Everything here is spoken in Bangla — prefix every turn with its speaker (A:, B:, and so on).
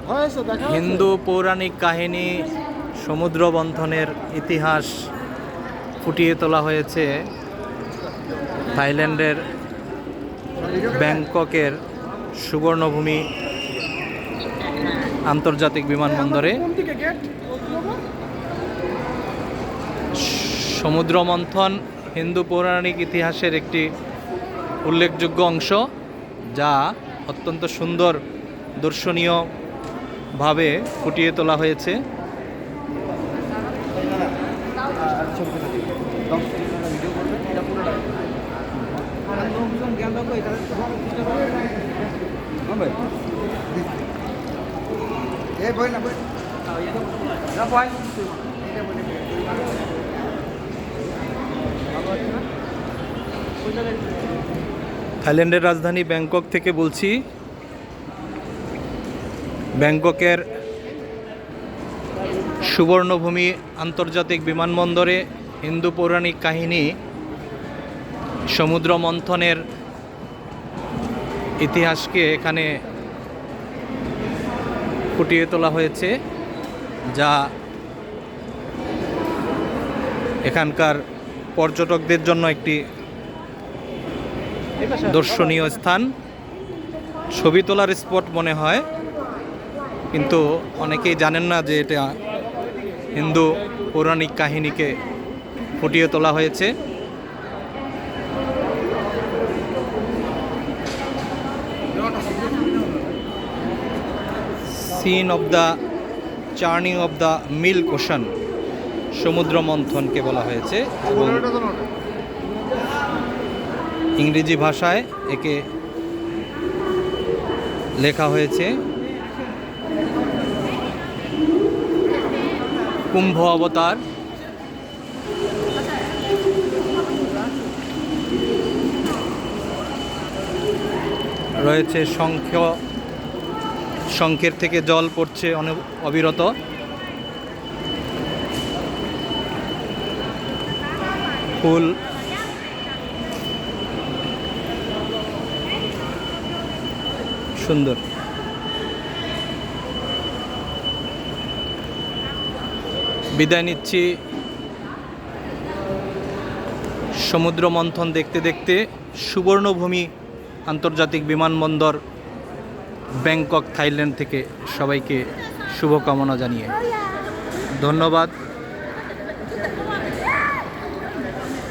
A: হিন্দু পৌরাণিক কাহিনী সমুদ্র মন্থনের ইতিহাস ফুটিয়ে তোলা হয়েছে থাইল্যান্ডের ব্যাংককের সুবর্ণভূমি আন্তর্জাতিক বিমানবন্দরে। সমুদ্র মন্থন হিন্দু পৌরাণিক ইতিহাসের একটি উল্লেখযোগ্য অংশ, যা অত্যন্ত সুন্দর দর্শনীয়ভাবে ফুটিয়ে তোলা হয়েছে। থাইল্যান্ডের রাজধানী ব্যাংকক থেকে বলছি। ব্যাংককের সুবর্ণভূমি আন্তর্জাতিক বিমানবন্দরে হিন্দু পৌরাণিক কাহিনী সমুদ্র মন্থনের ইতিহাসকে এখানে ফুটিয়ে তোলা হয়েছে, যা এখানকার পর্যটকদের জন্য একটি দর্শনীয় স্থান। ছবি তোলার স্পট মনে হয়, কিন্তু অনেকেই জানেন না যে এটা হিন্দু পৌরাণিক কাহিনীকে ফুটিয়ে তোলা হয়েছে। Scene of the churning of the milk ocean সমুদ্র মন্থনকে বলা হয়েছে এবং ইংরেজি ভাষায় একে লেখা হয়েছে কুম্ভ অবতার। রয়েছে শঙ্খের থেকে জল পড়ছে অবিরত। ফুল সুন্দর। বিদায় নিচ্ছি সমুদ্র মন্থন দেখতে দেখতে সুবর্ণভূমি আন্তর্জাতিক বিমানবন্দর ব্যাংকক থাইল্যান্ড থেকে। সবাইকে শুভকামনা জানিয়ে ধন্যবাদ।